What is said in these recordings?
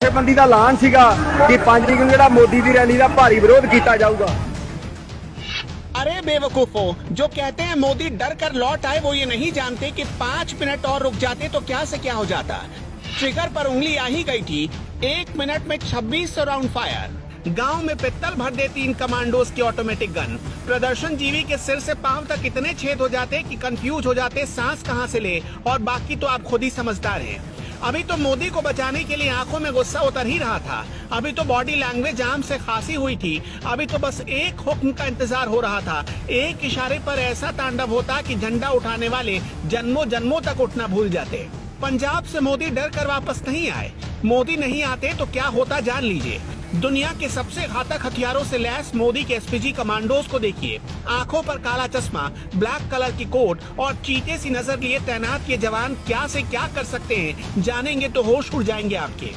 जथेबंदी का ऐलान सीगा कि 5 तरीक नूं मोदी की रैली का भारी विरोध किया जाऊगा। अरे बेवकूफो, जो कहते हैं मोदी डर कर लौट आए, वो ये नहीं जानते कि 5 मिनट और रुक जाते तो क्या से क्या हो जाता। ट्रिगर पर उंगली आ ही गई थी। 1 मिनट में 2600 राउंड फायर। गांव में पित्तल भर देती इन कमांडोज की ऑटोमेटिक गन। प्रदर्शन जीवी के सिर से पांव तक इतने छेद हो जाते कि कंफ्यूज हो जाते सांस कहां से ले, और बाकी तो आप खुद ही समझदार हैं। अभी तो मोदी को बचाने के लिए आंखों में गुस्सा उतर ही रहा था। अभी तो बॉडी लैंग्वेज आम से खांसी हुई थी। अभी तो बस एक हुक्म का इंतजार हो रहा था। एक इशारे पर ऐसा तांडव होता कि झंडा उठाने वाले जन्मों जन्मों तक उठना भूल जाते। पंजाब से मोदी डर कर वापस नहीं आए। मोदी नहीं आते तो क्या होता जान लीजिए। दुनिया के सबसे घातक हथियारों से लैस मोदी के एसपीजी कमांडोज को देखिए। आंखों पर काला चश्मा, ब्लैक कलर की कोट और चीते सी नजर लिए तैनात ये जवान क्या से क्या कर सकते हैं, जानेंगे तो होश उड़ जाएंगे आपके।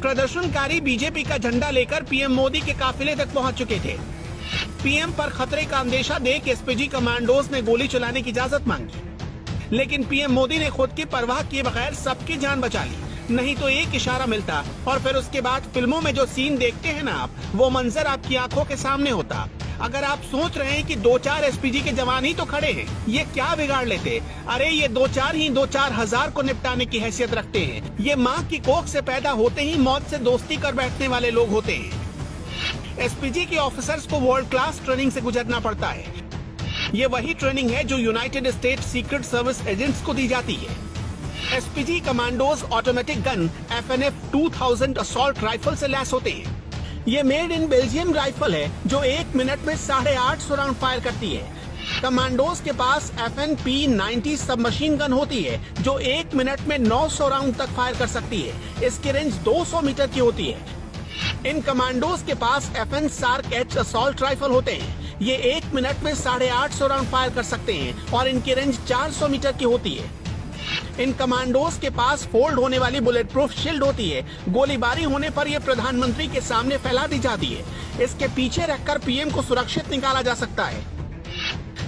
प्रदर्शनकारी बीजेपी का झंडा लेकर पीएम मोदी के काफिले तक पहुंच चुके थे। पीएम पर खतरे का अंदेशा देख एसपीजी कमांडोज ने गोली चलाने की इजाजत मांगी, लेकिन पीएम मोदी ने खुद की परवाह किए बगैर सबकी जान बचा ली। नहीं तो एक इशारा मिलता और फिर उसके बाद फिल्मों में जो सीन देखते हैं ना आप, वो मंजर आपकी आंखों के सामने होता। अगर आप सोच रहे हैं कि 2-4 एसपीजी के जवान ही तो खड़े हैं, ये क्या बिगाड़ लेते? अरे ये 2-4 ही 2-4 हजार को निपटाने की हैसियत रखते हैं। ये माँ की कोख से पैदा होते ही मौत से दोस्ती कर बैठने वाले लोग होते हैं। एसपीजी के ऑफिसर्स को वर्ल्ड क्लास ट्रेनिंग से गुजरना पड़ता है। ये वही ट्रेनिंग है जो United state secret service agents को दी जाती है। SPG commandos automatic gun FNF 2000 assault rifle से लैस होते हैं। ये मेड इन बेल्जियम राइफल है जो 1 मिनट में 850 राउंड फायर करती है। कमांडोज के पास FNP-90 सबमशीन गन होती है जो 1 मिनट में 900 राउंड तक फायर कर सकती है। इसकी रेंज 200 मीटर की होती है। इन कमांडोज के पास FN SARC H assault rifle होते हैं। ये 1 मिनट में 850 राउंड फायर कर सकते हैं और इनकी रेंज 400 मीटर की होती है। इन कमांडोज के पास फोल्ड होने वाली बुलेट प्रूफ शील्ड होती है। गोलीबारी होने पर यह प्रधानमंत्री के सामने फैला दी जाती है। इसके पीछे रखकर पीएम को सुरक्षित निकाला जा सकता है।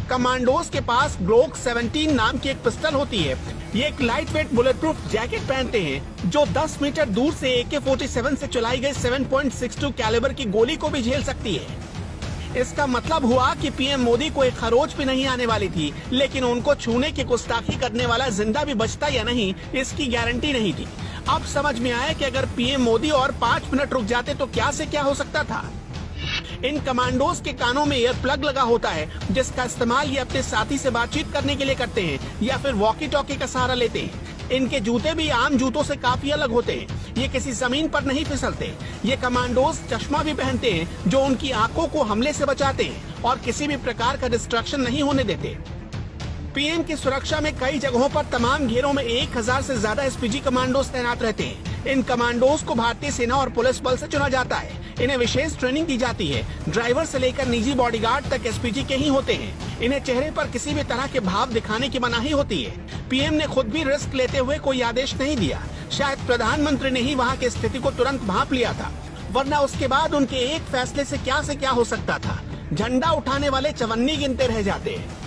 कमांडोज के पास ग्लोक 17 नाम की एक पिस्टल होती है। ये एक light weight bullet proof jacket पहनते हैं जो 10 मीटर दूर से AK-47 से चलाई गई 7.62 कैलिबर की गोली को भी झेल सकती है। इसका मतलब हुआ कि पीएम मोदी को एक खरोच भी नहीं आने वाली थी, लेकिन उनको छूने की गुस्ताखी करने वाला जिंदा भी बचता या नहीं, इसकी गारंटी नहीं थी। अब समझ में आया कि अगर पीएम मोदी और 5 मिनट रुक जाते तो क्या से क्या हो सकता था। इन कमांडोज के कानों में ईयर प्लग लगा होता है जिसका इस्तेमाल ये अपने साथी से बातचीत करने के लिए करते हैं या फिर वॉकी टॉकी का सहारा लेते हैं। इनके जूते भी आम जूतों से काफी अलग होते हैं। ये किसी जमीन पर नहीं फिसलते। ये कमांडोज चश्मा भी पहनते हैं जो उनकी आंखों को हमले से बचाते हैं और किसी भी प्रकार का डिस्ट्रैक्शन नहीं होने देते। पीएम की सुरक्षा में कई जगहों पर तमाम घेरों में 1000 से ज्यादा एसपीजी कमांडोज तैनात रहते हैं। इन कमांडोज को भारतीय सेना और पुलिस बल से चुना जाता है। इन्हें विशेष ट्रेनिंग दी जाती है। ड्राइवर से लेकर निजी बॉडीगार्ड तक एसपीजी के ही होते हैं। इन्हें चेहरे पर किसी भी तरह के भाव दिखाने की मनाही होती है। पीएम ने खुद भी रिस्क लेते हुए कोई आदेश नहीं दिया। शायद प्रधानमंत्री ने ही वहाँ की स्थिति को तुरंत भांप लिया था, वरना उसके बाद उनके एक फैसले से क्या हो सकता था। झंडा उठाने वाले चवन्नी गिनते रह जाते हैं।